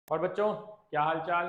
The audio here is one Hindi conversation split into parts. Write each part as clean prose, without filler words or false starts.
और बच्चों क्या हाल चाल।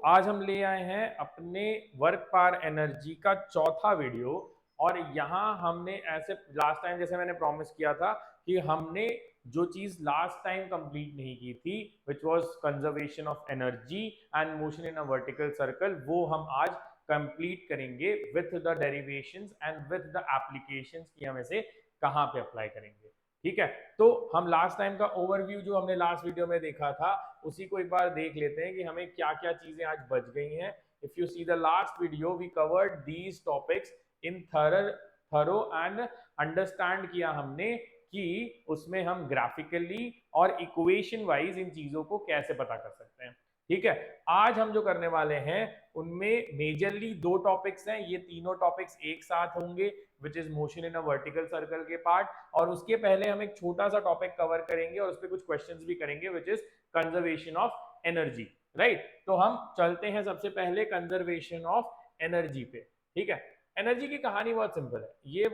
आज हम ले आए हैं अपने वर्क पार एनर्जी का चौथा वीडियो। और यहाँ हमने ऐसे लास्ट टाइम जैसे मैंने प्रॉमिस किया था कि हमने जो चीज लास्ट टाइम कंप्लीट नहीं की थी which was conservation of energy and motion in a vertical circle, वो हम आज कंप्लीट करेंगे with the derivations and with the applications की हम इसे कहाँ पे अप्लाई करेंगे। ठीक है, तो हम लास्ट टाइम का ओवरव्यू जो हमने लास्ट वीडियो में देखा था उसी को एक बार देख लेते हैं कि हमें क्या क्या चीजें आज बच गई हैं। If you see the last video we covered these topics in thorough and understand किया हमने कि उसमें हम ग्राफिकली और इक्वेशन वाइज इन चीजों को कैसे पता कर सकते हैं। ठीक है, आज हम जो करने वाले हैं उनमें मेजरली दो टॉपिक्स हैं, ये तीनों टॉपिक्स एक साथ होंगे which is motion in a vertical circle के पार्ट। और उसके पहले हम एक छोटा सा टॉपिक कवर करेंगे और उस पर कुछ क्वेश्चंस भी करेंगे which is conservation of energy. Right, तो हम चलते हैं सबसे पहले कंजर्वेशन ऑफ एनर्जी पे। ठीक है, एनर्जी की कहानी बहुत सिंपल है। ये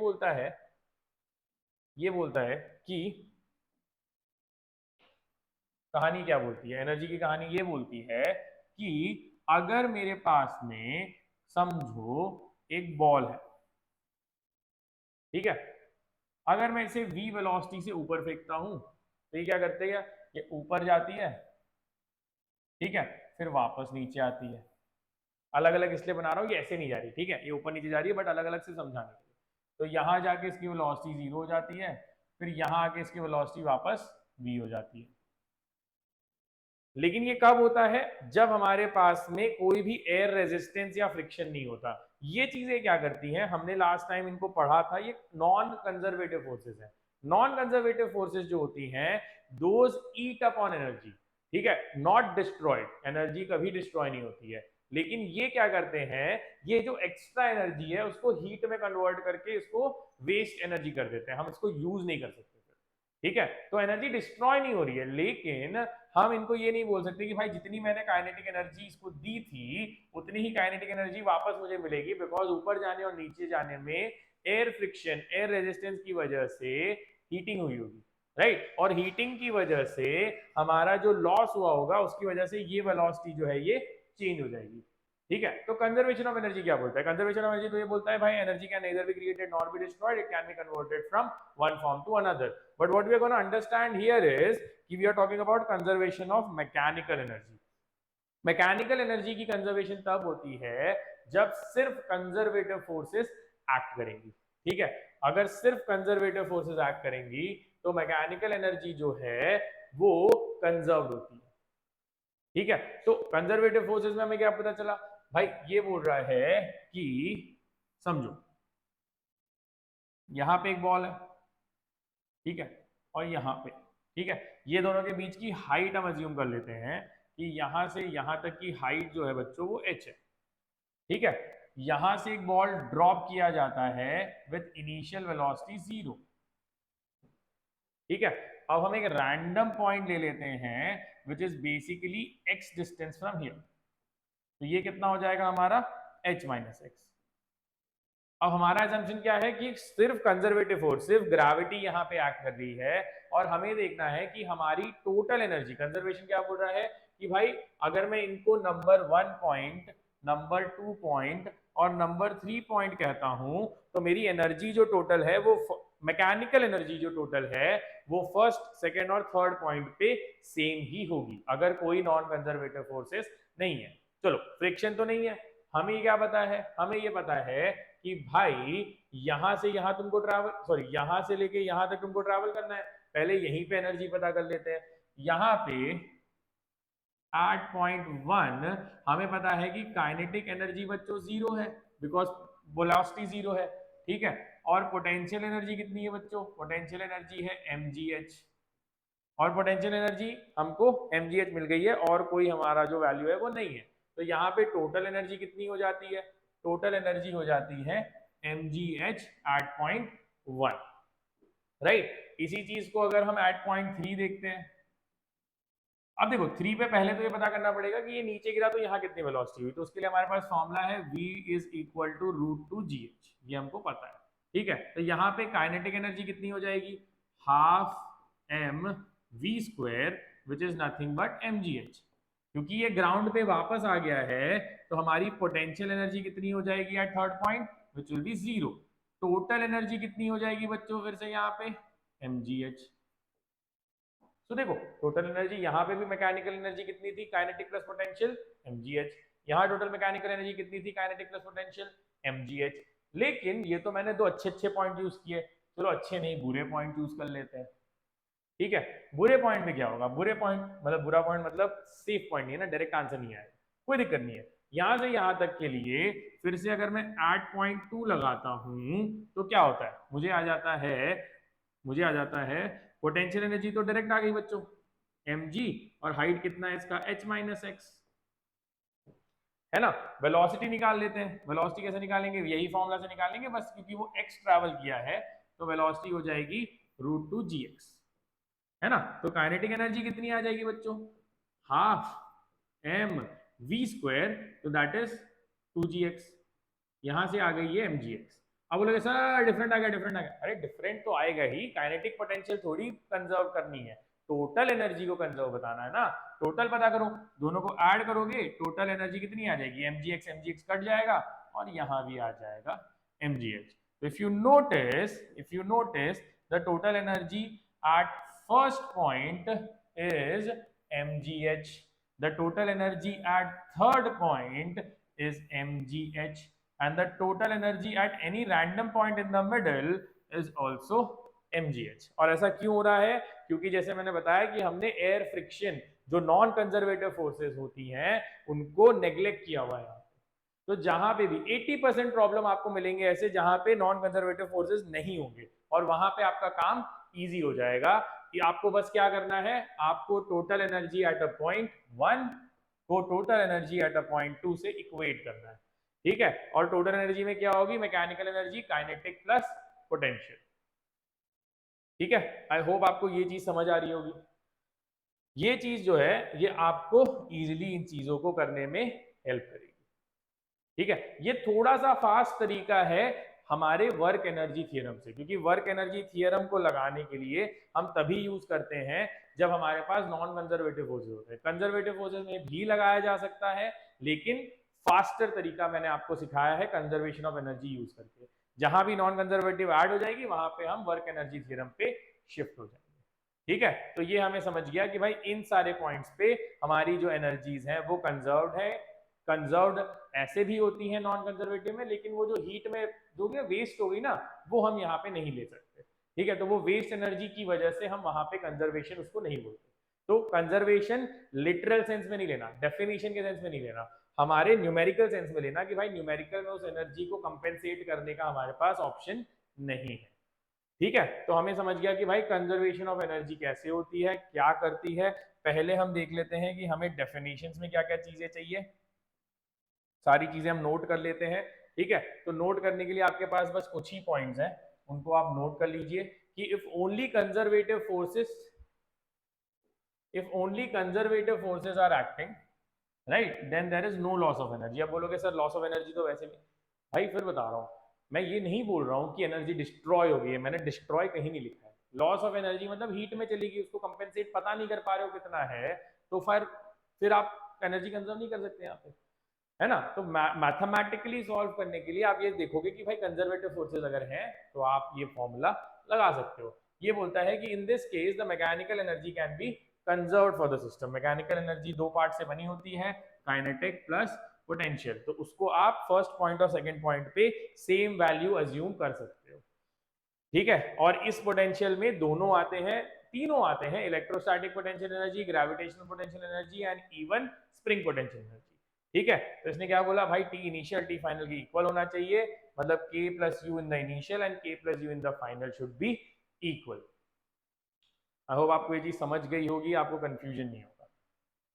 बोलता है कि कहानी क्या बोलती है, एनर्जी की कहानी ये बोलती है कि अगर मेरे पास में समझो एक बॉल है, ठीक है, अगर मैं इसे v वेलोसिटी से ऊपर फेंकता हूं तो ये क्या करते हैं, ये ऊपर जाती है, ठीक है, फिर वापस नीचे आती है। अलग अलग इसलिए बना रहा हूँ, ये ऐसे नहीं जा रही, ठीक है, ये ऊपर नीचे जा रही है बट अलग अलग से समझाने के लिए। तो यहां जाके इसकी वेलोसिटी 0 हो जाती है, फिर यहां आके इसकी वेलोसिटी वापस v हो जाती है। लेकिन ये कब होता है, जब हमारे पास में कोई भी एयर रेजिस्टेंस या फ्रिक्शन नहीं होता। ये चीजें क्या करती हैं, हमने लास्ट टाइम इनको पढ़ा था, ये नॉन कंजर्वेटिव फोर्सेस है। नॉन कंजर्वेटिव फोर्सेस जो होती हैं those eat up on energy, ठीक है, नॉट डिस्ट्रॉयड। एनर्जी कभी डिस्ट्रॉय नहीं होती है, लेकिन ये क्या करते हैं, ये जो एक्स्ट्रा एनर्जी है उसको हीट में कन्वर्ट करके इसको वेस्ट एनर्जी कर देते हैं, हम इसको यूज नहीं कर सकते। ठीक है, तो एनर्जी डिस्ट्रॉय नहीं हो रही है, लेकिन हम इनको ये नहीं बोल सकते कि भाई जितनी मैंने काइनेटिक एनर्जी इसको दी थी उतनी ही काइनेटिक एनर्जी वापस मुझे मिलेगी, बिकॉज ऊपर जाने और नीचे जाने में एयर फ्रिक्शन, एयर रेजिस्टेंस की वजह से हीटिंग हुई होगी। राइट, और हीटिंग की वजह से हमारा जो लॉस हुआ होगा उसकी वजह से ये वेलोसिटी जो है ये चेंज हो जाएगी। ठीक है, तो कंजर्वेशन ऑफ एनर्जी क्या बोलता है, कंजर्वेशन ऑफ एनर्जी तो ये बोलता है भाई energy can nether be created nor be destroyed, it can be converted from one form to another. But what we are going to understand here is कि we are talking about conservation of mechanical energy. Mechanical energy की कंजर्वेशन तब होती है जब सिर्फ कंजर्वेटिव फोर्सेस एक्ट करेंगी। ठीक है, अगर सिर्फ कंजर्वेटिव फोर्सेस एक्ट करेंगी तो मैकेनिकल एनर्जी जो है वो कंजर्व होती है। ठीक है, तो कंजर्वेटिव फोर्सेस में हमें क्या पता चला, भाई ये बोल रहा है कि समझो यहां पे एक बॉल है, ठीक है, और यहाँ पे, ठीक है, ये दोनों के बीच की हाइट हम अज्यूम कर लेते हैं कि यहां से यहां तक की हाइट जो है बच्चों वो h है। ठीक है, यहां से एक बॉल ड्रॉप किया जाता है विथ इनिशियल वेलोसिटी 0। ठीक है, अब हम एक रैंडम पॉइंट ले लेते हैं which is basically x distance from here, तो ये कितना हो जाएगा हमारा h माइनस एक्स। अब हमारा एजम्पशन क्या है कि सिर्फ कंजर्वेटिव फोर्स, सिर्फ ग्रेविटी यहाँ पे एक्ट कर रही है, और हमें देखना है कि हमारी टोटल एनर्जी, कंजर्वेशन क्या बोल रहा है कि भाई अगर मैं इनको नंबर 1 पॉइंट, नंबर 2 पॉइंट और नंबर 3 पॉइंट कहता हूं तो मेरी एनर्जी जो टोटल है वो मैकेनिकल एनर्जी जो टोटल है वो फर्स्ट, सेकेंड और थर्ड पॉइंट पे सेम ही होगी अगर कोई नॉन कंजर्वेटिव फोर्सेस नहीं है। चलो, फ्रिक्शन तो नहीं है, हमें क्या पता है, हमें ये पता है कि भाई यहां से यहां तुमको ट्रैवल, सॉरी यहां से लेके यहां तक तुमको ट्रैवल करना है, पहले यहीं पे एनर्जी पता कर लेते हैं। यहां पे 8.1 हमें पता है कि काइनेटिक एनर्जी बच्चों 0 है बिकॉज वेलोसिटी 0 है। ठीक है, और पोटेंशियल एनर्जी कितनी है बच्चों, पोटेंशियल एनर्जी है mgh, और पोटेंशियल एनर्जी हमको mgh मिल गई है और कोई हमारा जो वैल्यू है वो नहीं है। तो यहाँ पे टोटल एनर्जी कितनी हो जाती है, टोटल एनर्जी हो जाती है mgh 8.1। राइट, इसी चीज को अगर हम 8.3 देखते हैं, अब देखो 3 पे पहले तो ये पता करना पड़ेगा कि ये नीचे गिरा तो यहाँ कितनी वेलोसिटी हुई, तो उसके लिए हमारे पास फॉर्मूला है v is equal to √2gh, ये हमको पता है। ठीक है, तो यहाँ पे काइनेटिक एनर्जी कितनी हो जाएगी, half m v square which is nothing but mgh। क्योंकि ये ग्राउंड पे वापस आ गया है तो हमारी पोटेंशियल एनर्जी कितनी हो जाएगी at third point, which will be 0। Total energy कितनी हो जाएगी बच्चों फिर से यहाँ पे mgh। तो देखो टोटल एनर्जी यहाँ पे भी मैकेनिकल एनर्जी कितनी थी, काइनेटिक प्लस पोटेंशियल mgh। यहाँ टोटल मैकेनिकल एनर्जी कितनी थी, काइनेटिक प्लस पोटेंशियल mgh। लेकिन ये तो मैंने दो अच्छे अच्छे पॉइंट यूज किए, चलो अच्छे नहीं बुरे पॉइंट यूज कर लेते हैं। ठीक है, बुरे पॉइंट में क्या होगा, बुरे पॉइंट मतलब बुरा पॉइंट मतलब सेफ पॉइंट नहीं है ना, डायरेक्ट आंसर नहीं आएगा, कोई दिक्कत नहीं है। यहां से यहां तक के लिए फिर से अगर मैं 8.2 लगाता हूं तो क्या होता है, मुझे आ जाता है पोटेंशियल एनर्जी तो डायरेक्ट आ गई बच्चों mg, और हाइट कितना है इसका h माइनस एक्स, है ना। वेलोसिटी निकाल लेते हैं, वेलोसिटी कैसे निकालेंगे, यही फॉर्मूला से निकालेंगे बस, क्योंकि वो x ट्रैवल किया है तो वेलोसिटी हो जाएगी √2gx, है ना। तो काइनेटिक एनर्जी कितनी आ जाएगी बच्चों, हाफ एम वी स्क्वायर, तो दैट इज 2gx। यहां से आ गई है mgx। अब बोलोगे सर डिफरेंट आ गया, डिफरेंट आ गया, अरे डिफरेंट तो आएगा ही, काइनेटिक पोटेंशियल थोड़ी कंजर्व करनी है, टोटल एनर्जी को कंजर्व बताना है ना। टोटल पता करो, दोनों को ऐड करोगे टोटल एनर्जी कितनी आ जाएगी, mgx कट जाएगा और यहां भी आ जाएगा mgh। तो if you notice the total energy at first point is mgh, the total energy at third point is mgh, and the total energy at any random point in the middle is also mgh। और ऐसा क्यों हो रहा है, क्योंकि जैसे मैंने बताया कि हमने एयर फ्रिक्शन जो नॉन कंजर्वेटिव फोर्सेस होती हैं उनको नेग्लेक्ट किया हुआ है। तो जहां पे भी 80% प्रॉब्लम आपको मिलेंगे ऐसे जहां पे नॉन कंजर्वेटिव फोर्सेस नहीं होंगे, और वहां पे आपका काम इजी हो जाएगा कि आपको बस क्या करना है, आपको total energy at a point 1 को total energy at a point 2 से इक्वेट करना है। ठीक है, और टोटल एनर्जी में क्या होगी, mechanical energy, kinetic plus potential. ठीक है, आई होप आपको ये चीज समझ आ रही होगी। ये चीज जो है ये आपको इजीली इन चीजों को करने में हेल्प करेगी। ठीक है, ये थोड़ा सा फास्ट तरीका है हमारे वर्क एनर्जी थ्योरम से, क्योंकि वर्क एनर्जी थ्योरम को लगाने के लिए हम तभी यूज करते हैं जब हमारे पास नॉन कंजर्वेटिव फोर्सेस होते हैं। कंजर्वेटिव फोर्सेस में भी लगाया जा सकता है, लेकिन फास्टर तरीका मैंने आपको सिखाया है कंजर्वेशन ऑफ एनर्जी यूज करके। जहां भी नॉन कंजर्वेटिव ऐड हो जाएगी वहां पे हम वर्क एनर्जी थ्योरम पे शिफ्ट हो जाएंगे। ठीक है, तो ये हमें समझ गया कि भाई इन सारे पॉइंट्स पे हमारी जो एनर्जीज हैं वो कंजर्व्ड है। कंजर्व्ड ऐसे भी होती है नॉन कंजर्वेटिव में, लेकिन वो जो हीट में जो भी वेस्ट होगी ना वो हम यहाँ पे नहीं ले सकते। ठीक है, तो वो वेस्ट एनर्जी की वजह से हम वहां पे कंजर्वेशन उसको नहीं बोलते। तो कंजर्वेशन लिटरल सेंस में नहीं लेना, डेफिनेशन के सेंस में नहीं लेना, हमारे न्यूमेरिकल सेंस में लेना कि भाई न्यूमेरिकल में उस एनर्जी को कंपेंसेट करने का हमारे पास ऑप्शन नहीं है। ठीक है, तो हमें समझ गया कि भाई कंजर्वेशन ऑफ एनर्जी कैसे होती है, क्या करती है। पहले हम देख लेते हैं कि हमें डेफिनेशंस में क्या क्या चीजें चाहिए, सारी चीजें हम नोट कर लेते हैं। ठीक है, तो नोट करने के लिए आपके पास बस कुछ ही पॉइंट्स हैं, उनको आप नोट कर लीजिए कि if only conservative forces are acting, right, then there is no loss of energy. अब बोलोगे सर लॉस ऑफ एनर्जी तो वैसे भी, भाई फिर बता रहा हूँ, मैं ये नहीं बोल रहा हूँ कि एनर्जी डिस्ट्रॉय हो गई है, मैंने डिस्ट्रॉय कहीं नहीं लिखा है। लॉस ऑफ एनर्जी मतलब हीट में चली गई, उसको कंपेंसेट पता नहीं कर पा रहे हो कितना है, तो फिर आप एनर्जी कंजर्व नहीं कर सकते यहाँ पे, है ना। तो मैथमेटिकली सॉल्व करने के लिए आप ये देखोगे कि भाई कंजर्वेटिव फोर्सेस अगर हैं तो आप ये फॉर्मूला लगा सकते हो। ये बोलता है कि in this case the mechanical energy can be conserved for the system. Mechanical energy दो पार्ट से बनी होती है, काइनेटिक प्लस पोटेंशियल, तो उसको आप फर्स्ट पॉइंट और सेकंड पॉइंट पे सेम वैल्यू अज्यूम कर सकते हो। ठीक है, और इस पोटेंशियल में दोनों आते हैं, तीनों आते हैं, electrostatic potential energy, gravitational potential energy and even spring potential energy. ठीक है, तो इसने क्या बोला भाई टी इनिशियल टी फाइनल की इक्वल होना चाहिए, मतलब k plus you in the initial and k plus you in the final should be equal. I hope आपको ये चीज समझ गई होगी, आपको कंफ्यूजन नहीं होगा।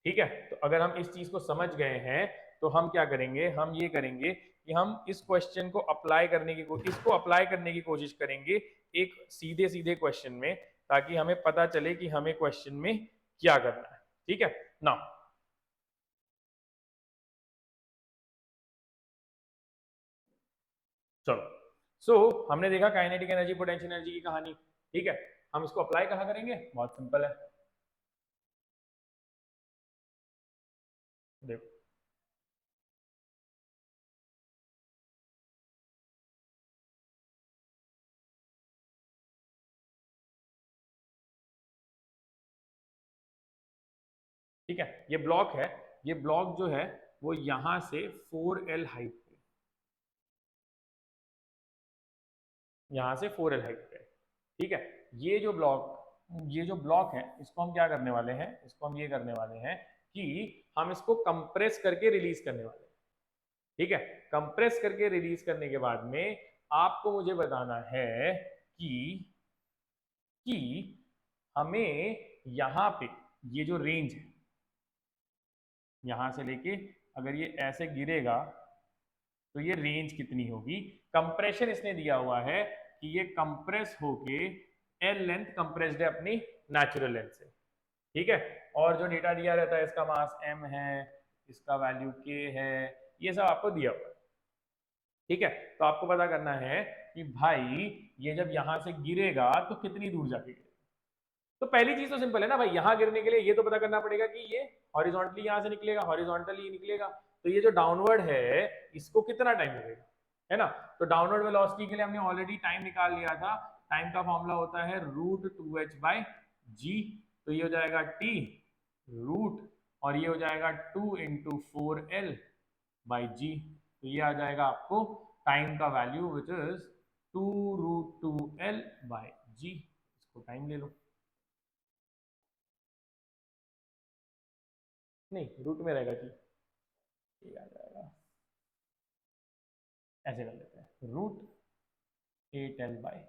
ठीक है, तो अगर हम इस चीज को समझ गए हैं तो हम क्या करेंगे, हम ये करेंगे कि हम इस क्वेश्चन को अप्लाई करने की इसको अप्लाई करने की कोशिश करेंगे एक सीधे सीधे क्वेश्चन में, ताकि हमें पता चले कि हमें क्वेश्चन में क्या करना है। ठीक है ना, चलो हमने देखा काइनेटिक एनर्जी पोटेंशियल एनर्जी की कहानी। ठीक है, हम इसको अप्लाई कहाँ करेंगे, बहुत सिंपल है। देखो ठीक है, ये ब्लॉक है, ये ब्लॉक जो है वो यहां से 4L हाइट पे, यहां से 4L हाइट पे, ठीक है। ये जो ब्लॉक, ये जो ब्लॉक है इसको हम क्या करने वाले हैं, इसको हम ये करने वाले हैं कि हम इसको कंप्रेस करके रिलीज करने वाले हैं, ठीक है। कंप्रेस करके रिलीज करने के बाद में आपको मुझे बताना है कि हमें यहां पे ये जो रेंज है, यहां से लेके अगर ये ऐसे गिरेगा तो ये रेंज कितनी होगी। कंप्रेशन इसने दिया हुआ है कि ये कंप्रेस होके एल लेंथ कंप्रेस्ड है अपनी नेचुरल लेंथ से, ठीक है। और जो डेटा दिया रहता है इसका मास m है, इसका वैल्यू k है, ये सब आपको दिया हुआ है, ठीक है। तो आपको पता करना है कि भाई ये जब यहां से गिरेगा तो कितनी दूर जाके गिरेगा। तो पहली चीज तो सिंपल है ना भाई, यहां गिरने के लिए ये तो पता करना पड़ेगा कि ये हॉरिजॉन्टली यहां से निकलेगा, हॉरिजॉन्टली निकलेगा, तो ये जो डाउनवर्ड है इसको कितना टाइम लगेगा, है ना। तो डाउनवर्ड वेलोसिटी के लिए हमने ऑलरेडी टाइम निकाल लिया था, टाइम का फॉर्मूला होता है √2h/g, तो ये हो जाएगा t रूट, और ये हो जाएगा 2 × 4L/g, तो ये आ जाएगा आपको टाइम का वैल्यू विच इज 2√2L/g, इसको टाइम ले लो। नहीं, रूट में रहेगा जी, ये आ जाएगा, ऐसे कर लेते हैं √8L/g,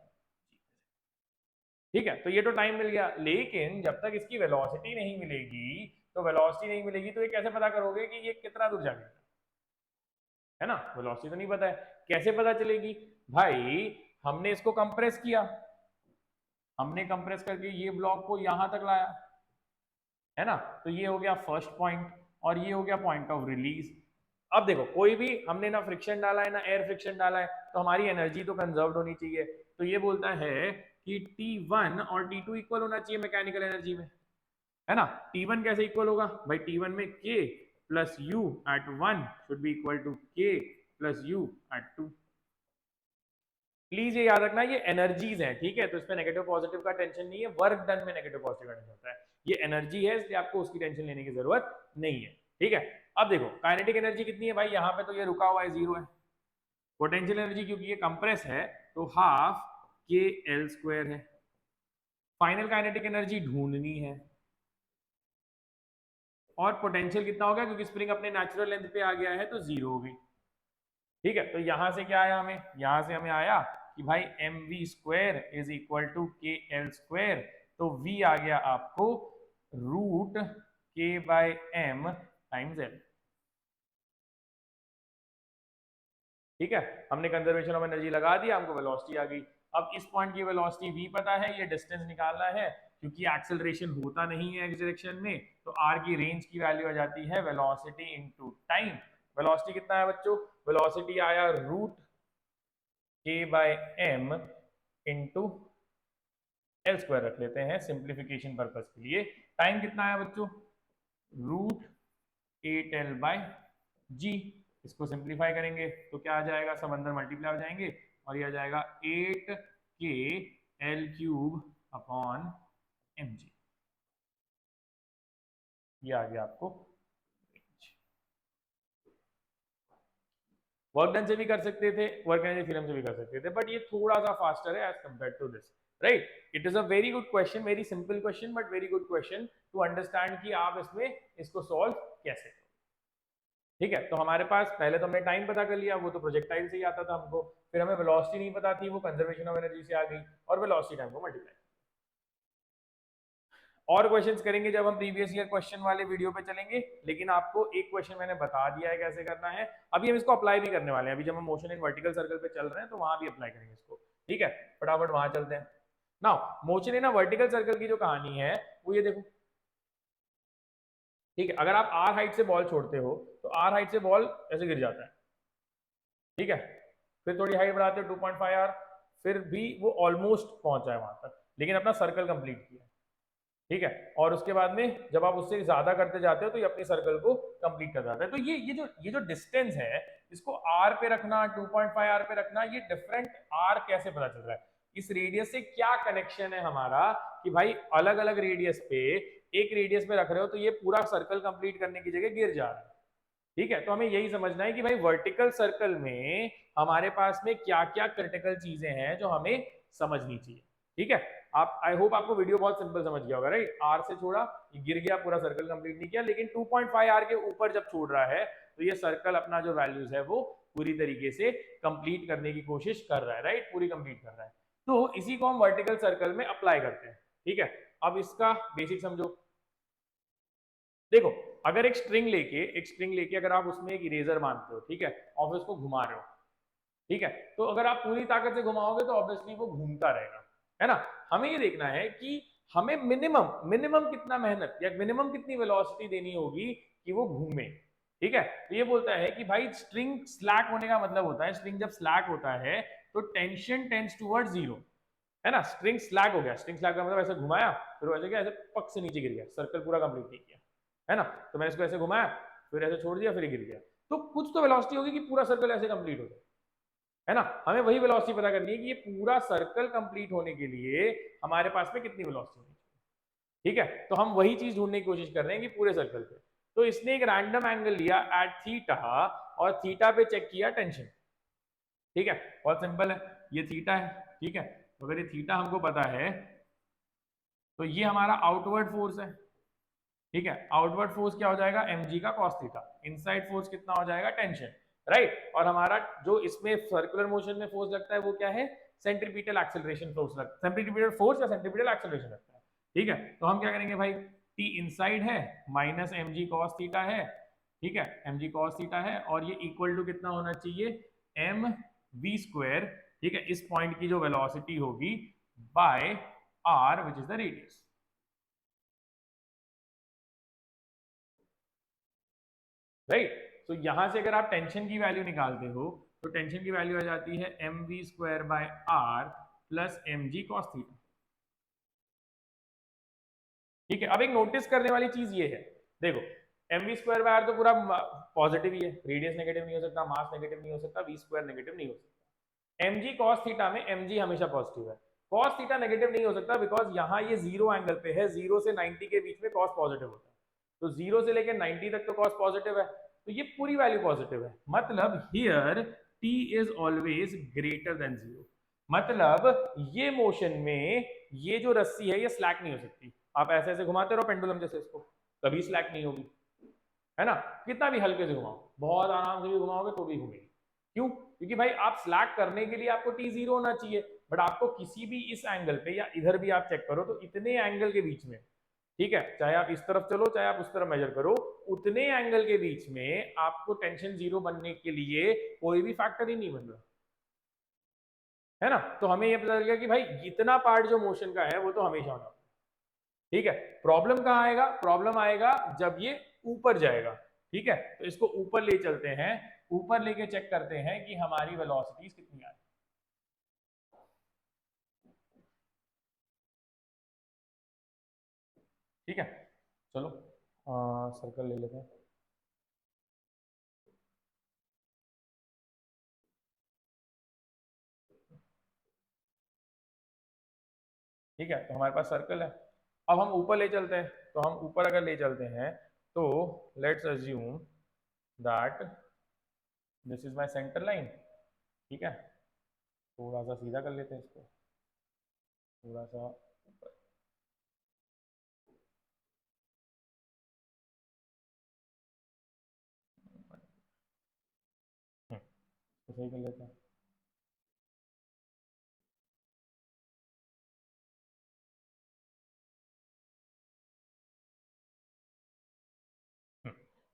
ठीक है। तो ये तो टाइम मिल गया, लेकिन जब तक इसकी वेलोसिटी नहीं मिलेगी, तो वेलोसिटी नहीं मिलेगी तो ये कैसे पता करोगे कि ये कितना दूर जाएगा, है ना। वेलोसिटी तो नहीं पता है, कैसे पता चलेगी भाई, हमने इसको कंप्रेस किया, हमने कंप्रेस करके ये ब्लॉक को यहां तक लाया, है ना। तो ये हो गया फर्स्ट पॉइंट, और ये हो गया पॉइंट ऑफ रिलीज। अब देखो कोई भी हमने ना फ्रिक्शन डाला है ना एयर फ्रिक्शन डाला है, तो हमारी एनर्जी तो कंजर्व होनी चाहिए। तो ये बोलता है कि T1 और T2 इक्वल होना चाहिए मैकेनिकल एनर्जी में, है ना। T1 कैसे इक्वल होगा भाई, T1 में K plus U at 1 should be equal to K plus U at 2। Please ये याद रखना, ये एनर्जीज है, ठीक है। तो इसमें नेगेटिव पॉजिटिव का टेंशन नहीं है, वर्क डन में नेगेटिव पॉजिटिव का टेंशन होता है, ये एनर्जी है इसलिए आपको उसकी टेंशन लेने की जरूरत नहीं है, ठीक है। अब देखो काइनेटिक एनर्जी कितनी है भाई, यहाँ पे तो ये रुका हुआ है, 0 है। पोटेंशियल एनर्जी क्योंकि ये कंप्रेस है तो हाफ KL² है। फाइनल काइनेटिक एनर्जी ढूंढनी है, और पोटेंशियल कितना हो गया, क्योंकि स्प्रिंग अपने नेचुरल लेंथ पे आ गया है तो 0 हो गई, ठीक है। तो यहां से क्या आया हमें, यहां से हमें आया कि भाई mv² is equal to KL², तो v आ गया आपको √K/m टाइम्स L, ठीक है। हमने कंजर्वेशन ऑफ एनर्जी लगा दिया, हमको वेलोसिटी आ गई। अब इस पॉइंट की वेलोसिटी v पता है, ये डिस्टेंस निकालना है, क्योंकि एक्सेलरेशन होता नहीं है एक्स डायरेक्शन में, तो r की रेंज की वैल्यू आ जाती है वेलोसिटी इनटू टाइम। वेलोसिटी कितना है बच्चों, वेलोसिटी आया √K/m इंटू L² रख लेते हैं सिंप्लीफिकेशन पर्पज के लिए। टाइम कितना है बच्चों, √8L/g, इसको सिंप्लीफाई करेंगे तो क्या आ जाएगा, सब अंदर मल्टीप्लाई हो जाएंगे, और ये आ जाएगा 8KL³ अपॉन mg, ये आ गया आपको। वर्क डन से भी कर सकते थे, वर्क एनर्जी थ्योरम से भी कर सकते थे, बट ये थोड़ा सा फास्टर है as compare to this, right. It is a very good question, very simple question, but very good question to understand कि आप इसमें इसको सॉल्व कैसे, ठीक है। तो हमारे पास पहले तो हमने टाइम पता कर लिया, वो तो प्रोजेक्टाइल से ही आता था हमको, फिर हमें वेलोसिटी नहीं पता थी, वो कंजर्वेशन ऑफ एनर्जी से आ गई, और वेलोसिटी टाइम को मल्टीप्लाई। और क्वेश्चंस करेंगे जब हम प्रीवियस ईयर क्वेश्चन वाले वीडियो पे चलेंगे, लेकिन आपको एक क्वेश्चन मैंने बता दिया है कैसे करना है, अभी हम इसको अप्लाई भी करने वाले हैं। अभी जब हम मोशन इन वर्टिकल सर्कल पे चल रहे हैं तो वहां भी अप्लाई करेंगे इसको, ठीक है। फटाफट वहां चलते हैं। Now motion in vertical circle की जो कहानी है वो ये देखो, ठीक है। अगर आप r हाइट से बॉल छोड़ते हो तो r हाइट से बॉल ऐसे गिर जाता है, ठीक है। फिर थोड़ी हाइट बढ़ाते हो 2.5r, फिर भी वो ऑलमोस्ट पहुंचा है वहां तक, लेकिन अपना सर्कल कंप्लीट किया, ठीक है, और उसके बाद में जब आप उससे ज्यादा करते जाते हो तो ये अपने सर्कल को कंप्लीट कर जाता है। तो ये जो डिस्टेंस है, इसको आर पे रखना, 2.5 आर पे रखना, ये डिफरेंट आर कैसे पता चल रहा है, इस रेडियस से क्या कनेक्शन है हमारा, कि भाई अलग अलग रेडियस पे, एक रेडियस पे रख रहे हो तो ये पूरा सर्कल कंप्लीट करने की जगह गिर जा रहा है। ठीक है, तो हमें यही समझना है कि भाई वर्टिकल सर्कल में हमारे पास में क्या क्या क्रिटिकल चीजें हैं जो हमें समझनी चाहिए। ठीक है, आप, आई होप आपको वीडियो बहुत सिंपल समझ गया होगा, राइट। आर से छोड़ा, ये गिर गया, पूरा सर्कल कंप्लीट नहीं किया, लेकिन 2.5 आर के ऊपर जब छोड़ रहा है तो ये सर्कल अपना जो वैल्यूज है वो पूरी तरीके से कंप्लीट करने की कोशिश कर रहा है, राइट, पूरी कंप्लीट कर रहा है। तो इसी को हम वर्टिकल सर्कल में अप्लाई करते हैं। ठीक है, अब इसका बेसिक समझो। देखो, अगर एक स्ट्रिंग लेके अगर आप उसमें एक इरेजर मानते हो, ठीक है, और फिर उसको घुमा रहे हो, ठीक है, तो अगर आप पूरी ताकत से घुमाओगे तो ऑब्वियसली वो घूमता रहेगा, है ना। हमें ये देखना है कि हमें मिनिमम मिनिमम कितना मेहनत या मिनिमम कितनी वेलोसिटी देनी होगी कि वो घूमे। ठीक है, तो ये बोलता है कि भाई स्ट्रिंग स्लैक होने का मतलब होता है, स्ट्रिंग जब स्लैक होता है तो टेंशन टेंड्स टुवर्ड्स जीरो, है ना। स्ट्रिंग स्लैक हो गया, स्ट्रिंग स्लैक का मतलब ऐसे घुमाया, फिर वैसे क्या, ऐसे पक से नीचे गिर गया, सर्कल पूरा कंप्लीट नहीं किया, है ना। तो मैंने इसको ऐसे घुमाया, फिर ऐसे छोड़ दिया, फिर गिर गया, तो कुछ तो वेलोसिटी होगी कि पूरा सर्कल ऐसे कंप्लीट हो जाए, है ना। हमें वही वेलोसिटी पता करनी है कि ये पूरा सर्कल कंप्लीट होने के लिए हमारे पास में कितनी वेलोसिटी होनी चाहिए। ठीक है, तो हम वही चीज ढूंढने की कोशिश कर रहे हैं कि पूरे सर्कल पे। तो इसने एक रैंडम एंगल लिया एट थीटा, और थीटा पे चेक किया टेंशन। ठीक है, बहुत सिंपल है, ये थीटा है। ठीक है, तो अगर ये थीटा हमको पता है तो ये हमारा आउटवर्ड फोर्स है। ठीक है, आउटवर्ड फोर्स क्या हो जाएगा, mg का cos थीटा। इनसाइड फोर्स कितना हो जाएगा, टेंशन, राइट। और हमारा जो इसमें सर्कुलर मोशन में फोर्स लगता है वो क्या है, सेंट्रीपिटल एक्सेलरेशन फोर्स लगता है, सेंट्रीपिटल फोर्स या सेंट्रीपिटल एक्सेलरेशन लगता है। ठीक है, तो हम क्या करेंगे भाई, t इनसाइड है माइनस mg cos थीटा है। ठीक है, mg cos थीटा है, और ये इक्वल टू कितना होना चाहिए, m v स्क्वायर। ठीक है, इस पॉइंट की जो वेलोसिटी होगी by r which is the radius, right. तो यहां से अगर आप टेंशन की वैल्यू निकालते हो तो टेंशन की वैल्यू आ जाती है m v square by r plus m g cos theta. ठीक है, अब एक नोटिस करने वाली चीज ये है, देखो, m v square by r तो पूरा पॉजिटिव ही है, रेडियस नेगेटिव नहीं हो सकता, मास नेगेटिव नहीं हो सकता, वी स्क्वायर नेगेटिव नहीं हो सकता। एम जी कॉस थीटा में एम जी हमेशा पॉजिटिव है, कॉस थीटा नेगेटिव नहीं हो सकता, बिकॉज यहाँ ये जीरो एंगल पे है, 0 से 90 के बीच में कॉस पॉजिटिव होता है, तो 0 से लेकर 90 तक तो कॉस पॉजिटिव है, तो ये पूरी वैल्यू पॉजिटिव है, मतलब here t is always greater than 0। मतलब ये मोशन में ये जो रस्सी है ये स्लैक नहीं हो सकती, आप ऐसे ऐसे घुमाते रहो पेंडुलम जैसे, इसको कभी स्लैक नहीं होगी, है ना। कितना भी हल्के से घुमाओ, बहुत आराम से भी घुमाओगे तो भी घूमेगी। क्यों, क्योंकि भाई आप स्लैक करने के लिए आपको टी जीरो होना चाहिए, बट आपको किसी भी इस एंगल पे या इधर भी आप चेक करो तो इतने एंगल के बीच में, ठीक है, चाहे आप इस तरफ चलो चाहे आप उस तरफ मेजर करो, उतने एंगल के बीच में आपको टेंशन जीरो बनने के लिए कोई भी फैक्टर ही नहीं बन रहा, है ना। तो हमें ये पता चल गया कि भाई इतना पार्ट जो मोशन का है वो तो हमेशा होना। ठीक है, प्रॉब्लम कहाँ आएगा, प्रॉब्लम आएगा जब ये ऊपर जाएगा। ठीक है, तो इसको ऊपर ले चलते हैं, ऊपर लेके चेक करते हैं कि हमारी वेलोसिटीज कितनी आ रही। ठीक है, चलो सर्कल ले लेते हैं। ठीक है, तो हमारे पास सर्कल है, अब हम ऊपर ले चलते हैं, तो हम ऊपर अगर ले चलते हैं तो let's assume that this is my centre line. ठीक है, थोड़ा सा सीधा कर लेते हैं इसको, थोड़ा सा ऊपर। तो सही कर लेते हैं।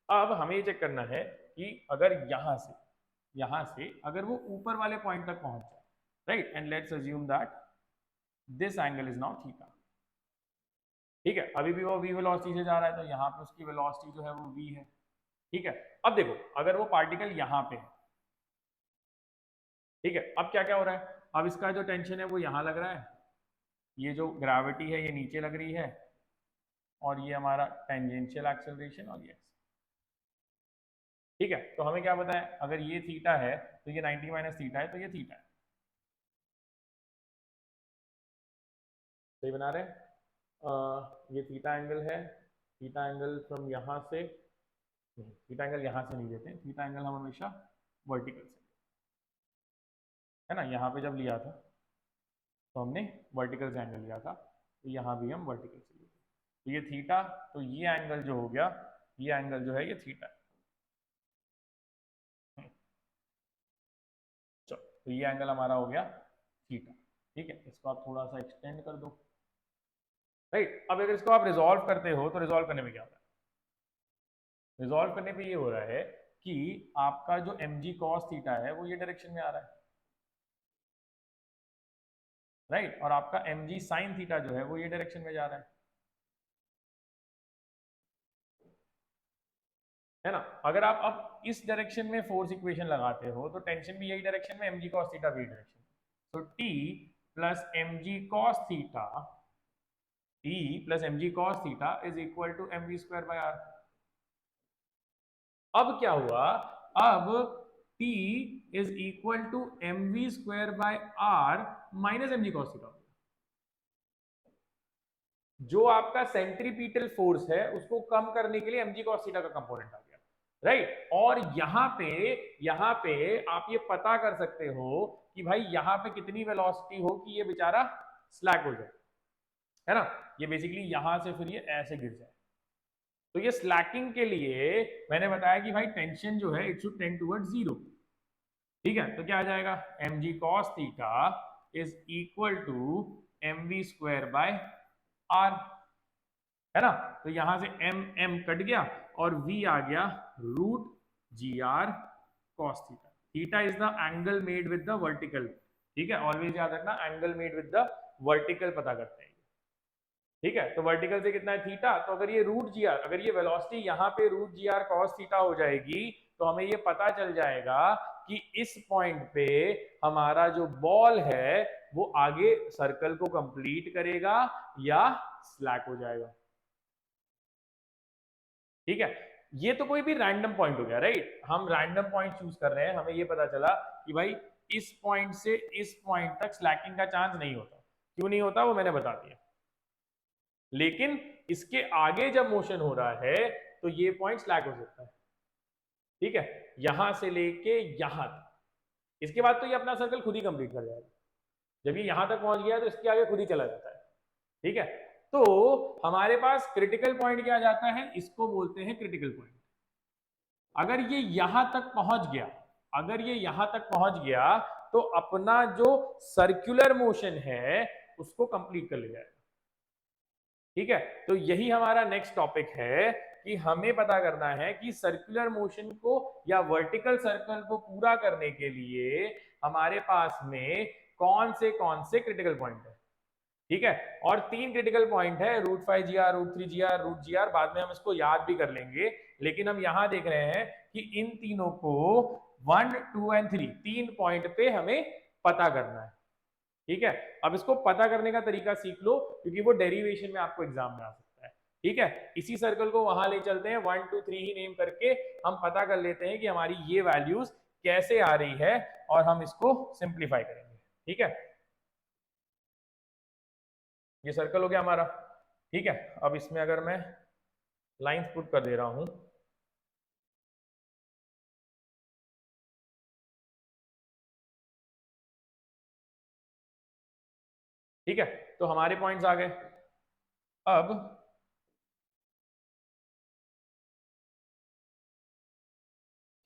अब हमें ये चेक करना है कि अगर यहां से अगर वो ऊपर वाले पॉइंट तक पहुंच जाए, right, and let's assume that this angle is now theta. ठीक है, अभी भी वो v वेलोसिटी से जा रहा है तो यहाँ पे उसकी वेलोसिटी जो है वो v है। ठीक है, अब देखो अगर वो पार्टिकल यहाँ पे है, ठीक है, अब क्या क्या हो रहा है, अब इसका जो टेंशन है वो यहाँ लग रहा है, ये जो ग्रेविटी है ये नीचे लग रही है, और ये हमारा टेंजेंशियल एक्सेलरेशन और ये, ठीक है। तो हमें क्या पता है, अगर ये थीटा है तो ये 90 माइनस थीटा है, तो ये थीटा है। सही बना रहे हैं? ये थीटा एंगल है, थीटा एंगल फ्रॉम यहाँ से, थीटा एंगल यहाँ से नहीं देते हैं, थीटा एंगल हम हमेशा वर्टिकल से, है ना। यहाँ पे जब लिया था तो हमने वर्टिकल से एंगल लिया था, तो यहाँ भी हम वर्टिकल से लिए, तो ये थीटा, तो ये एंगल जो हो गया, ये एंगल जो है ये थीटा है। चलो, तो ये एंगल हमारा हो गया थीटा, ठीक है। इसको आप थोड़ा सा एक्सटेंड कर दो, राइट। अब अगर इसको आप रिजॉल्व करते हो तो रिजॉल्व करने में क्या होता है, रिजॉल्व करने पे ये हो रहा है कि आपका जो एम जी कॉस थीटा है वो ये डायरेक्शन में आ रहा है, राइट। और आपका एम जी साइन थीटा जो है वो ये डायरेक्शन में जा रहा है ना। अगर आप अब इस डायरेक्शन में फोर्स इक्वेशन लगाते हो तो टेंशन भी यही डायरेक्शन में, एम जी कॉस थीटा भी डायरेक्शन, तो T plus m g cos theta, T plus m g cos theta is equal to m v square by r. अब क्या हुआ, अब T is equal to m v square by r minus m g cos theta. जो आपका सेंट्रीपिटल फोर्स है उसको कम करने के लिए एम जी कॉस थीटा का कंपोनेंट आ गया, राइट। और यहां पे आप ये पता कर सकते हो कि भाई यहां पे कितनी वेलोसिटी हो कि ये बेचारा स्लैक हो जाए, है ना। ये बेसिकली यहां से फिर ये ऐसे गिर जाए, तो ये स्लैकिंग के लिए मैंने बताया कि भाई टेंशन जो है it should tend towards zero, ठीक है। तो क्या आ जाएगा, m g cos theta is equal to m v square by r, है ना। तो यहां से एम एम कट गया और वी आ गया root g r cos theta. Theta is the angle made with the vertical, ठीक है। ऑलवेज याद रखना, angle made with the vertical पता करते हैं, ठीक है। तो वर्टिकल से कितना है थीटा, तो अगर ये रूट जी आर, अगर ये वेलोसिटी यहाँ पे root g r cos theta हो जाएगी तो हमें ये पता चल जाएगा कि इस पॉइंट पे हमारा जो बॉल है वो आगे सर्कल को कंप्लीट करेगा या स्लैक हो जाएगा, ठीक है। ये तो कोई भी रैंडम पॉइंट हो गया, राइट। हम रैंडम पॉइंट चूज कर रहे हैं, हमें ये पता चला कि भाई इस पॉइंट से इस पॉइंट तक स्लैकिंग का चांस नहीं होता, क्यों नहीं होता वो मैंने बता दिया। लेकिन इसके आगे जब मोशन हो रहा है तो ये पॉइंट स्लैक हो सकता है, ठीक है, यहां से लेके यहां तक। इसके बाद तो ये अपना सर्कल खुद ही कंप्लीट कर जाएगा, जब ये यहां तक पहुंच गया तो इसके आगे खुद ही चला जाता है, ठीक है। तो हमारे पास क्रिटिकल पॉइंट क्या जाता है, इसको बोलते हैं क्रिटिकल पॉइंट। अगर ये यहां तक पहुंच गया, अगर ये यहां तक पहुंच गया तो अपना जो सर्कुलर मोशन है उसको कंप्लीट कर ले जाएगा, ठीक है। तो यही हमारा नेक्स्ट टॉपिक है कि हमें पता करना है कि सर्कुलर मोशन को या वर्टिकल सर्कल को पूरा करने के लिए हमारे पास में कौन से क्रिटिकल पॉइंट है, ठीक है। और 3 क्रिटिकल पॉइंट है, root 5 g r, root 3 g r, root g r, बाद में हम इसको याद भी कर लेंगे। लेकिन हम यहां देख रहे हैं कि इन तीनों को 1, 2 एंड 3 तीन पॉइंट पे हमें पता करना है, ठीक है। अब इसको पता करने का तरीका सीख लो क्योंकि वो डेरिवेशन में आपको एग्जाम में आ सकता है, ठीक है। इसी सर्कल को वहां ले चलते हैं, 1, 2, 3 ही नेम करके हम पता कर लेते हैं कि हमारी ये वैल्यूज कैसे आ रही है और हम इसको सिंप्लीफाई करेंगे, ठीक है। ये सर्कल हो गया हमारा, ठीक है। अब इसमें अगर मैं लाइंस पुट कर दे रहा हूं, ठीक है, तो हमारे पॉइंट्स आ गए। अब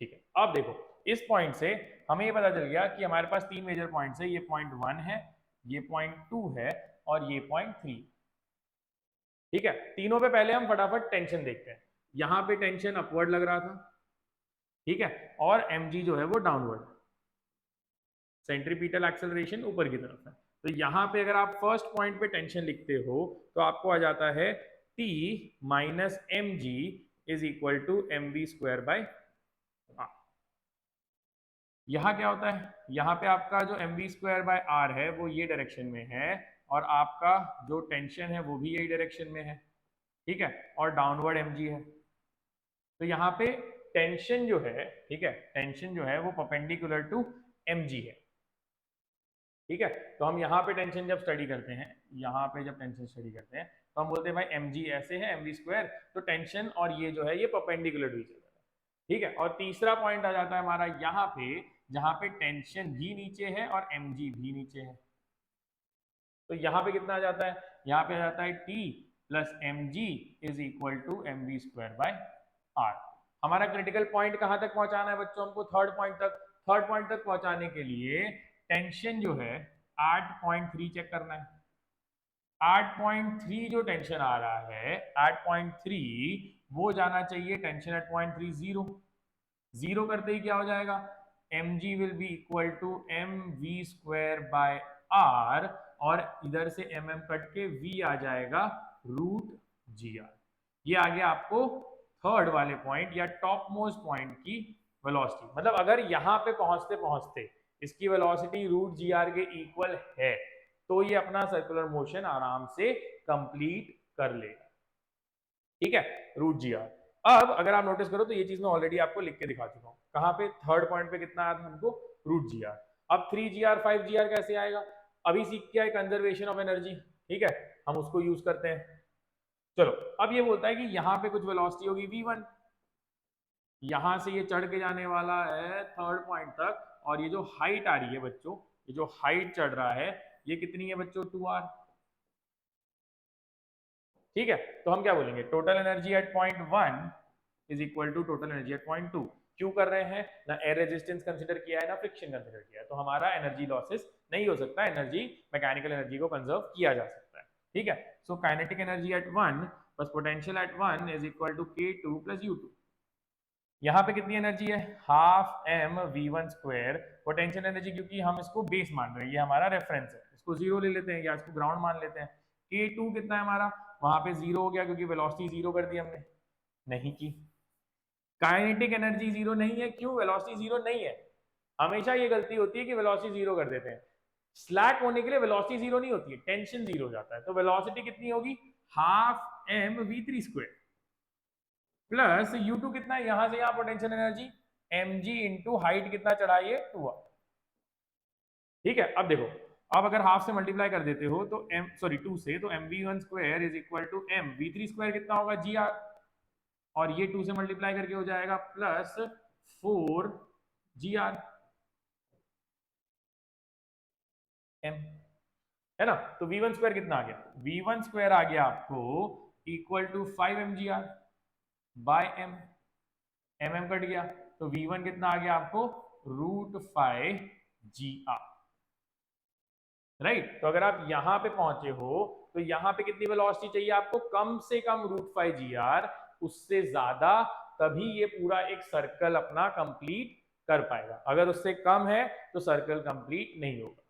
ठीक है, अब देखो इस पॉइंट से हमें ये पता चल गया कि हमारे पास 3 मेजर पॉइंट्स है, ये पॉइंट 1 है, ये पॉइंट 2 है और ये पॉइंट 3, ठीक है। तीनों पे पहले हम फटाफट टेंशन देखते हैं। यहां पे टेंशन अपवर्ड लग रहा था, ठीक है, और mg जो है वो डाउनवर्ड, सेंट्रीपिटल एक्सेलरेशन ऊपर की तरफ है। तो यहां पे अगर आप फर्स्ट पॉइंट पे टेंशन लिखते हो तो आपको आ जाता है T minus m g is equal to m v square by r. यहाँ क्या होता है, यहाँ पे आपका जो m v square by r है वो ये डायरेक्शन में है और आपका जो टेंशन है वो भी यही डायरेक्शन में है, ठीक है, और डाउनवर्ड mg है। तो यहाँ पे टेंशन जो है, ठीक है, टेंशन जो है वो परपेंडिकुलर टू mg है। ठीक है, तो हम यहाँ पे टेंशन जब स्टडी करते हैं, यहाँ पे जब टेंशन स्टडी करते हैं तो हम बोलते हैं भाई mg ऐसे है mv स्क्वायर, तो टेंशन और ये जो है ये परपेंडिकुलर टू ईच अदर है। ठीक है, और तीसरा पॉइंट आ जाता है हमारा यहाँ पे, जहाँ पे टेंशन भी नीचे है और mg भी नीचे है। तो यहाँ पे कितना आ जाता है, यहाँ पे आ जाता है T plus mg is equal to mv square by r। हमारा क्रिटिकल पॉइंट कहाँ तक पहुंचाना है बच्चों, हमको थर्ड पॉइंट तक। थर्ड पॉइंट तक पहुंचाने के लिए टेंशन जो है 8.3 चेक करना है। 8.3 जो टेंशन आ रहा है 8.3, वो जाना चाहिए tension at point 3 zero. Zero करते ही क्या हो जाएगा, mg will be equal to mv square by r, और इधर से mm कट के v आ जाएगा रूट जी आर। ये आ गया आपको थर्ड वाले पॉइंट या टॉप मोस्ट पॉइंट की वेलोसिटी। मतलब अगर यहाँ पे पहुंचते पहुंचते इसकी वेलोसिटी रूट जी आर के इक्वल है तो ये अपना सर्कुलर मोशन आराम से कंप्लीट कर लेगा। ठीक है, रूट जी आर। अब अगर आप नोटिस करो तो ये चीज मैं ऑलरेडी आपको लिख के दिखा चुका हूँ। कहाँ पे, थर्ड पॉइंट पे कितना आया था हमको, रूट जी आर। अब 3 GR 5 GR कैसे आएगा, अभी सीख के आए कंजर्वेशन ऑफ एनर्जी। ठीक है, हम उसको यूज करते हैं। चलो, अब ये बोलता है कि यहाँ पे कुछ वेलोसिटी होगी v1, यहां से ये चढ़ के जाने वाला है थर्ड पॉइंट तक, और ये जो हाइट आ रही है बच्चों, ये जो हाइट चढ़ रहा है ये कितनी है बच्चों, 2r। ठीक है, तो हम क्या बोलेंगे, total energy at point 1 is equal to total energy at point 2। क्यों कर रहे हैं, ना एयर रेजिस्टेंस कंसिडर किया है ना फ्रिक्शन कंसिडर किया है, तो हमारा एनर्जी लॉसेस नहीं हो सकता, एनर्जी मैकेनिकल एनर्जी को कंजर्व किया जा सकता है। ठीक है, so kinetic energy at 1 plus potential at 1 is equal to k2 plus u2। यहाँ पे कितनी एनर्जी है, half m v1 square. Potential energy क्योंकि हम इसको बेस मान रहे हैं, ये हमारा रेफरेंस है, इसको जीरो ले लेते हैं या इसको ग्राउंड मान लेते हैं। k2 कितना है हमारा, वहां पे जीरो हो गया क्योंकि वेलोसिटी जीरो कर दी हमने, नहीं की। काइनेटिक एनर्जी जीरो नहीं है, क्यों, वेलोसिटी जीरो नहीं है। हमेशा ये गलती होती है कि वेलोसिटी जीरो कर देते हैं। स्लैक होने के लिए वेलोसिटी जीरो नहीं होती है, टेंशन जीरो हो जाता है। तो वेलोसिटी कितनी होगी, half m v3 square plus u2 कितना है, यहां से यहां potential energy mg into height कितना चढ़ाइए 2r। ठीक है, अब देखो, अब अगर हाफ से मल्टीप्लाई कर देते हो तो टू से, तो mv1 square is equal to m v3 square कितना होगा gr, और ये 2 से मल्टीप्लाई करके हो जाएगा प्लस 4 gr m, है ना। तो v1 स्क्वायर कितना आ गया, v1 स्क्वायर आ गया आपको equal to 5 mgr by m, mm cut गया, तो v1 कितना आ गया आपको, रूट 5 gr। राइट, तो अगर आप यहां पे पहुंचे हो तो यहां पे कितनी वेलोसिटी चाहिए आपको, कम से कम रूट 5 gr, उससे ज्यादा तभी ये पूरा एक सर्कल अपना कंप्लीट कर पाएगा। अगर उससे कम है तो सर्कल कंप्लीट नहीं होगा।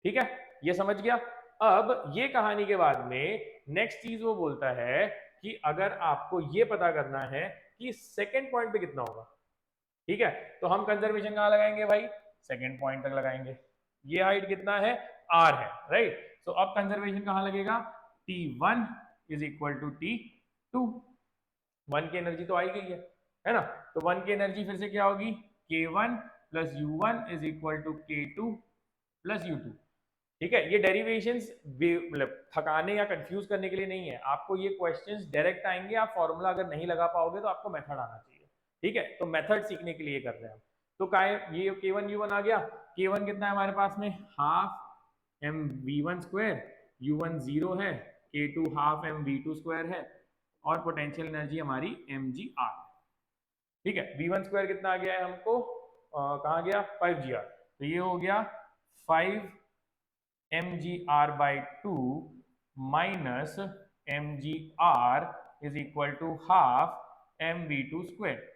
ठीक है, ये समझ गया। अब ये कहानी के बाद में नेक्स्ट चीज वो बोलता है कि अगर आपको ये पता करना है कि सेकेंड पॉइंट पे कितना होगा, ठीक है, तो हम कंजर्वेशन कहां लगाएंगे भाई, सेकेंड पॉइंट तक लगाएंगे। ये हाइट कितना है, r है, राइट। तो अब कंजर्वेशन कहां लगेगा, T1 is equal to T2। 1 की एनर्जी तो आई गई है ना, तो 1 की एनर्जी फिर से क्या होगी, K1 प्लस U1 is equal to K2 plus U2। ठीक है, ये डेरिवेशंस मतलब थकाने या कंफ्यूज करने के लिए नहीं है, आपको ये क्वेश्चंस डायरेक्ट आएंगे, आप फॉर्मूला अगर नहीं लगा पाओगे तो आपको मेथड आना चाहिए। ठीक है, तो मेथड सीखने के लिए कर रहे हैं हम। तो काय ये k1 u1 आ गया, k1 कितना है हमारे पास में, half m v1 square, u1 zero है, k2 half m v2 square है, और पोटेंशियल एनर्जी हमारी mgr। ठीक है, v1 स्क्वायर कितना आ गया है हमको, कहाँ गया, 5gr, तो ये हो गया 5 mgr by 2 minus mgr is equal to half mv2 square.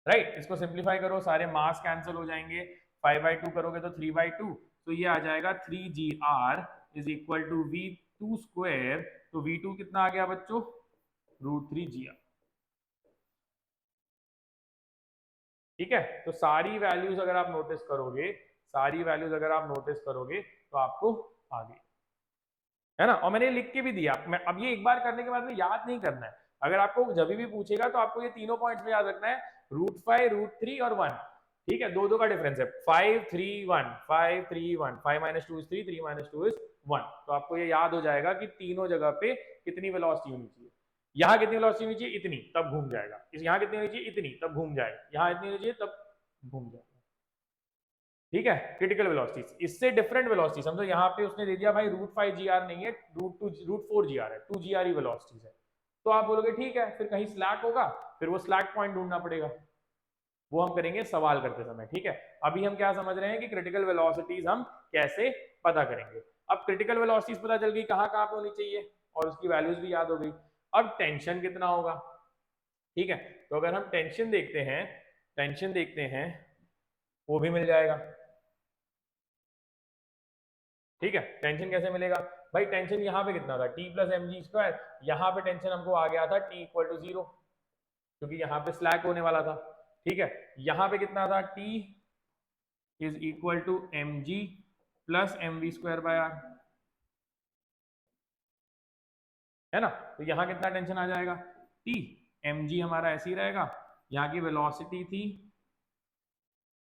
Right, इसको सिंप्लीफाई करो, सारे मास कैंसिल हो जाएंगे, 5/2 करोगे तो 3/2, तो ये आ जाएगा 3gr is equal to v2 square. तो v2 कितना आ गया बच्चों, रूट 3gr। ठीक है, तो सारी वैल्यूज अगर आप नोटिस करोगे, सारी वैल्यूज अगर आप नोटिस करोगे तो आपको आ गई। है ना, और मैंने लिख के भी दिया। मैं अब ये एक बार करने के बाद में याद नहीं करना है, अगर आपको जब भी पूछेगा तो आपको ये तीनों पॉइंट्स में याद रखना है, √5 √3 और 1, ठीक है, दो का डिफरेंस है, 5 3 1 5 3 1, 5 - 2 is 3 3 - 2 is 1, तो आपको ये याद हो जाएगा कि तीनों जगह पे कितनी वेलोसिटी होनी चाहिए, यहाँ कितनी वेलोसिटी होनी चाहिए, इतनी, तब घूम जाएगा, यहाँ कितनी होनी चाहिए, इतनी, तब घूम जाएगा, यहाँ इतनी होनी चाहिए, तब घूम जाएगा, ठीक है। क्रिटिकल वेलोसिटीज, इससे डिफरेंट वेलोसिटी समझो, यहाँ पे उसने दे दिया भाई √5 GR नहीं है, √4 GR है, 2 GR वेलोसिटीज है, तो आप बोलोगे ठीक है, फिर कहीं स्लैक होगा, फिर वो स्लैक पॉइंट ढूंढना पड़ेगा, वो हम करेंगे सवाल करते समय, ठीक है। अभी हम क्या समझ रहे हैं कि क्रिटिकल वेलोसिटीज हम कैसे पता करेंगे। अब क्रिटिकल वेलोसिटीज पता चल गई कहाँ कहाँ पे होनी चाहिए और उसकी वैल्यूज भी याद हो गई। अब टेंशन कितना होगा, ठीक है, तो अगर हम टेंशन देखते हैं वो भी मिल जाएगा, ठीक है। टेंशन कैसे मिलेगा भाई, टेंशन यहाँ पे कितना था T + mg², यहाँ पे टेंशन हमको आ गया था T = 0, क्योंकि यहाँ पे स्लैक होने वाला था, ठीक है। यहाँ पे कितना था, T = mg + mv²/r, है ना, तो यहाँ कितना टेंशन आ जाएगा, T mg हमारा ऐसे ही रहेगा, यहाँ की वेलोसिटी थी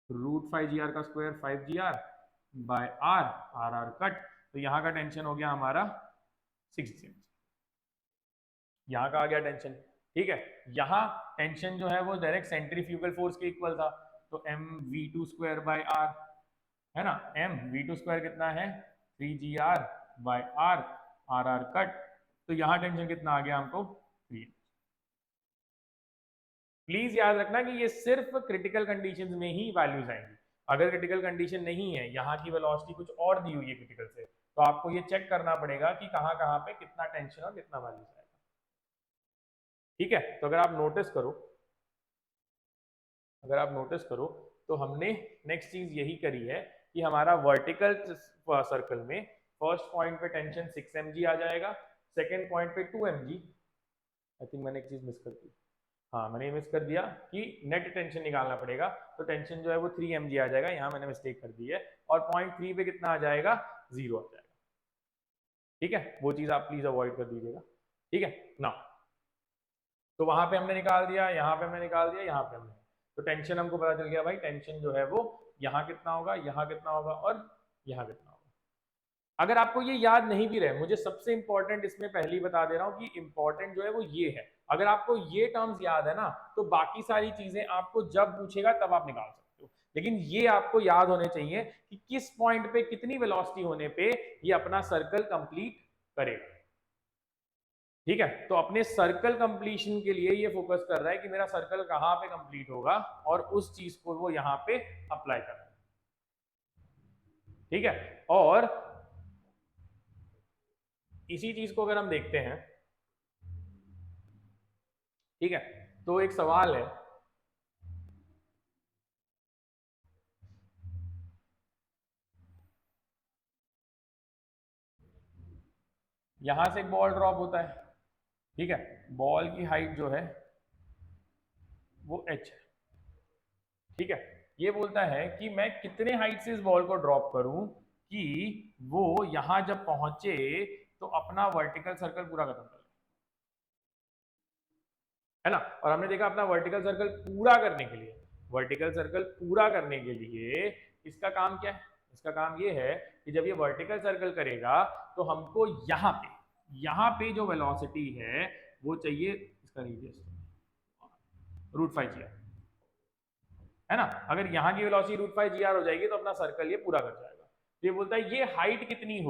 √5 GR², 5 GR/r, r कट, तो यहाँ का टेंशन हो गया हमारा 6 G, यहाँ का आ गया टेंशन, ठीक है। यहाँ टेंशन जो है वो डायरेक्ट सेंट्रीफ्यूगल फोर्स के इक्वल था, तो mv²/r, है ना, mv² कितना है 3 GR/r, r कट, तो यहाँ टेंशन कितना आ गया हमको 3। प्लीज याद रखना कि ये सिर्फ क्रिटिकल कंडीशंस में ही वैल्यूज आएंगी, अगर क्रिटिकल कंडीशन नहीं है, यहाँ की वेलोसिटी कुछ और दी हुई है क्रिटिकल से, तो आपको ये चेक करना पड़ेगा कि कहाँ कहाँ पे कितना टेंशन और कितना वैल्यूज आएगा, ठीक है। तो अगर आप नोटिस करो तो हमने नेक्स्ट चीज यही करी है कि हमारा वर्टिकल सर्कल में फर्स्ट पॉइंट पे टेंशन 6 mg आ जाएगा, सेकेंड पॉइंट पे 2 mg, आई थिंक मैंने एक चीज मिस कर दी, हाँ मैंने मिस कर दिया कि नेट टेंशन निकालना पड़ेगा, तो टेंशन जो है वो 3 mg आ जाएगा, यहाँ मैंने मिस्टेक कर दी है, और पॉइंट 3 पे कितना आ जाएगा 0 आ जाएगा, ठीक है, वो चीज आप प्लीज अवॉइड कर दीजिएगा, ठीक है ना। तो वहां पे हमने निकाल दिया, यहाँ पे हमने निकाल दिया, यहाँ पे हमने, तो टेंशन हमको पता चल गया भाई, टेंशन जो है वो यहाँ कितना होगा, यहाँ कितना होगा और यहाँ कितना होगा। अगर आपको ये याद नहीं भी रहे, मुझे सबसे इंपॉर्टेंट इसमें पहले ही बता दे रहा हूँ कि इंपॉर्टेंट जो है वो ये है, अगर आपको ये टर्म्स याद है ना, तो बाकी सारी चीजें आपको जब पूछेगा तब आप निकाल सकते हो, लेकिन ये आपको याद होने चाहिए कि किस पॉइंट पे कितनी वेलोसिटी होने पे ये अपना सर्कल कंप्लीट करेगा, ठीक है। तो अपने सर्कल कंप्लीशन के लिए ये फोकस कर रहा है कि मेरा सर्कल कहां पे कंप्लीट होगा और उस चीज को वो यहां पे अप्लाई कर रहा है, ठीक है। और इसी चीज को अगर हम देखते हैं, ठीक है, तो एक सवाल है, यहां से एक बॉल ड्रॉप होता है, ठीक है, बॉल की हाइट जो है वो h है, ठीक है। ये बोलता है कि मैं कितने हाइट से इस बॉल को ड्रॉप करूं कि वो यहां जब पहुंचे तो अपना वर्टिकल सर्कल पूरा खत्म कर, है ना, और हमने देखा अपना वर्टिकल सर्कल पूरा करने के लिए इसका काम क्या है, इसका काम ये है कि जब ये वर्टिकल सर्कल करेगा तो हमको यहाँ पे जो वेलोसिटी है वो चाहिए, इसका रेडियस √5 GR, है ना, अगर यहाँ की वेलोसिटी √5 GR हो जाएगी तो अपना सर्कल ये पूरा कर जाएगा। तो ये बोलता है ये हाइट कितनी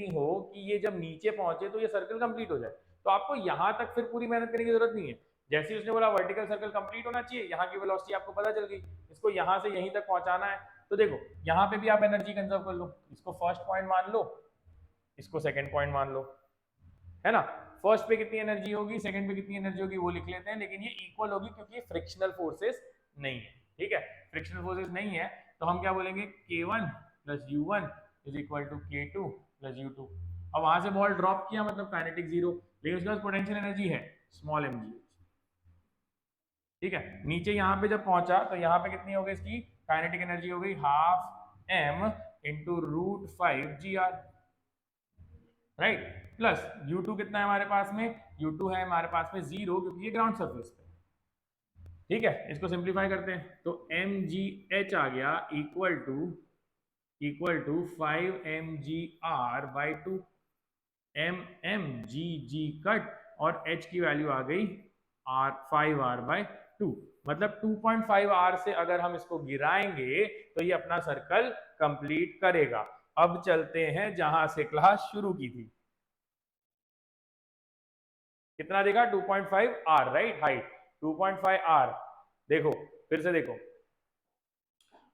हो कि ये जब नीचे पहुंचे तो ये सर्कल कंप्लीट हो जाए, तो आपको यहाँ तक फिर पूरी मेहनत करने की जरूरत नहीं है, जैसे ही उसने बोला वर्टिकल सर्कल कंप्लीट होना चाहिए, यहाँ की वेलोसिटी आपको पता चल गई, इसको यहाँ से यहीं तक पहुंचाना है, तो देखो यहाँ पे भी आप एनर्जी कंजर्व कर लो, इसको फर्स्ट पॉइंट मान लो, इसको सेकंड पॉइंट मान लो, है ना, फर्स्ट पे कितनी एनर्जी होगी, सेकंड पे कितनी एनर्जी होगी वो लिख लेते हैं, लेकिन ये इक्वल होगी क्योंकि फ्रिक्शनल फोर्सेस नहीं है, ठीक है, फ्रिक्शनल फोर्सेस नहीं है, तो हम क्या बोलेंगे K1 + U1 = K2 + U2। अब वहां से बॉल ड्रॉप किया मतलब काइनेटिक 0, लेकिन उसके पास पोटेंशियल एनर्जी है स्मॉल mg, ठीक है। नीचे यहाँ पे जब पहुंचा तो यहाँ पे कितनी हो गई इसकी काइनेटिक एनर्जी हो गई ½ m × √5 GR, right, plus U2 कितना है हमारे पास में, U2 है हमारे पास में 0 क्योंकि ये ग्राउंड सरफेस पे। ठीक है, इसको सिंप्लीफाई करते हैं तो mgh आ गया equal to 5 mgr/2, mmgg cut और h की वैल्यू आ गई r 5r/2, मतलब 2.5r से अगर हम इसको गिराएंगे तो ये अपना सर्कल कंप्लीट करेगा। अब चलते हैं जहां से क्लास शुरू की थी। कितना देगा 2.5r, राइट, हाइट 2.5r। देखो फिर से देखो,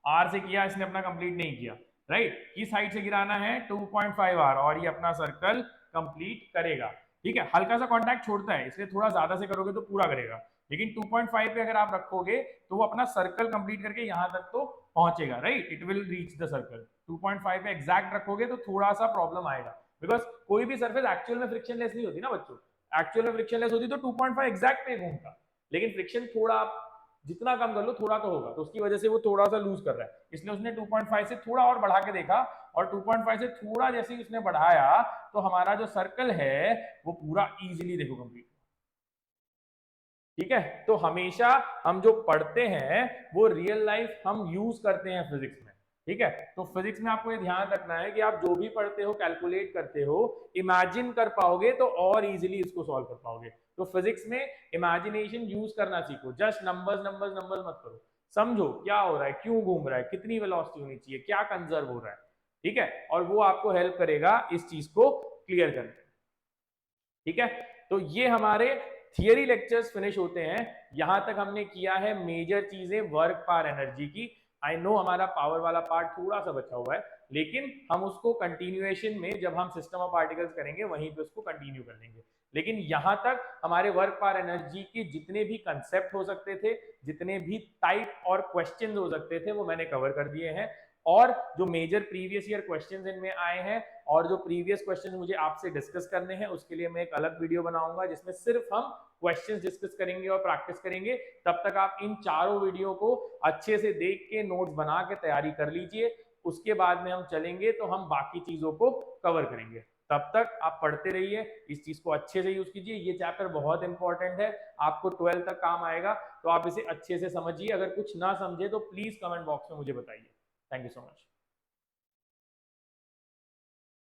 आर से किया इसने अपना कंप्लीट नहीं किया, राइट, किस हाइट से गिराना है 2.5r और ये अपना सर्कल कंप्लीट करेगा। ठीक है, हल्का सा कांटेक्ट छोड़ता है इसलिए थोड़ा ज्यादा से करोगे तो पूरा करेगा, लेकिन 2.5 पे अगर आप रखोगे तो वो अपना सर्कल कंप्लीट करके यहां तक तो पहुंचेगा, right, it will reach the circle. 2.5 पे एग्जैक्ट रखोगे तो थोड़ा सा प्रॉब्लम आएगा, बिकॉज कोई भी सरफेस एक्चुअल में फ्रिक्शनलेस नहीं होती ना बच्चों। एक्चुअल में फ्रिक्शनलेस होती तो 2.5 एग्जैक्ट पे घूमता, लेकिन फ्रिक्शन थोड़ा आप जितना कम कर लो थोड़ा तो होगा, तो उसकी वजह से वो थोड़ा सा लूज कर रहा है, इसलिए उसने 2.5 से थोड़ा और बढ़ा के देखा और 2.5 से थोड़ा जैसे ही उसने बढ़ाया तो हमारा जो सर्कल है वो पूरा इजीली देखो कंप्लीट। ठीक है, तो हमेशा हम जो पढ़ते हैं वो रियल लाइफ हम यूज करते हैं फिजिक्स में। ठीक है, तो फिजिक्स में आपको ये ध्यान रखना है कि आप जो भी पढ़ते हो कैलकुलेट करते हो इमेजिन कर पाओगे तो और इजीली इसको सॉल्व कर पाओगे। तो फिजिक्स में इमेजिनेशन यूज करना सीखो, जस्ट नंबर्स नंबर्स नंबर्स मत करो, समझो क्या हो रहा है, क्यों घूम रहा है, कितनी वेलोसिटी होनी चाहिए, क्या कंजर्व हो रहा है। ठीक है, और वो आपको हेल्प करेगा इस चीज को क्लियर करने में। ठीक है, तो ये हमारे थियरी लेक्चर्स फिनिश होते हैं। यहां तक हमने किया है मेजर चीजें वर्क पावर एनर्जी की। आई नो हमारा पावर वाला पार्ट थोड़ा सा बचा हुआ है, लेकिन हम उसको कंटिन्यूएशन में जब हम सिस्टम ऑफ पार्टिकल्स करेंगे वहीं पे उसको कंटिन्यू कर लेंगे। लेकिन यहां तक हमारे वर्क पावर एनर्जी के जितने भी कंसेप्ट हो सकते थे, जितने भी टाइप और क्वेश्चन हो सकते थे वो मैंने कवर कर दिए हैं। और जो मेजर प्रीवियस ईयर क्वेश्चंस इनमें आए हैं और जो प्रीवियस क्वेश्चन मुझे आपसे डिस्कस करने हैं उसके लिए मैं एक अलग वीडियो बनाऊंगा जिसमें सिर्फ हम क्वेश्चंस डिस्कस करेंगे और प्रैक्टिस करेंगे। तब तक आप इन चारों वीडियो को अच्छे से देख के नोट्स बना के तैयारी कर लीजिए, उसके बाद में हम चलेंगे तो हम बाकी चीजों को कवर करेंगे। तब तक आप पढ़ते रहिए, इस चीज को अच्छे से यूज कीजिए, ये चैप्टर बहुत इंपॉर्टेंट है, आपको 12 तक काम आएगा, तो आप इसे अच्छे से समझिए। अगर कुछ ना समझे तो प्लीज कमेंट बॉक्स में मुझे बताइए। Thank you so much.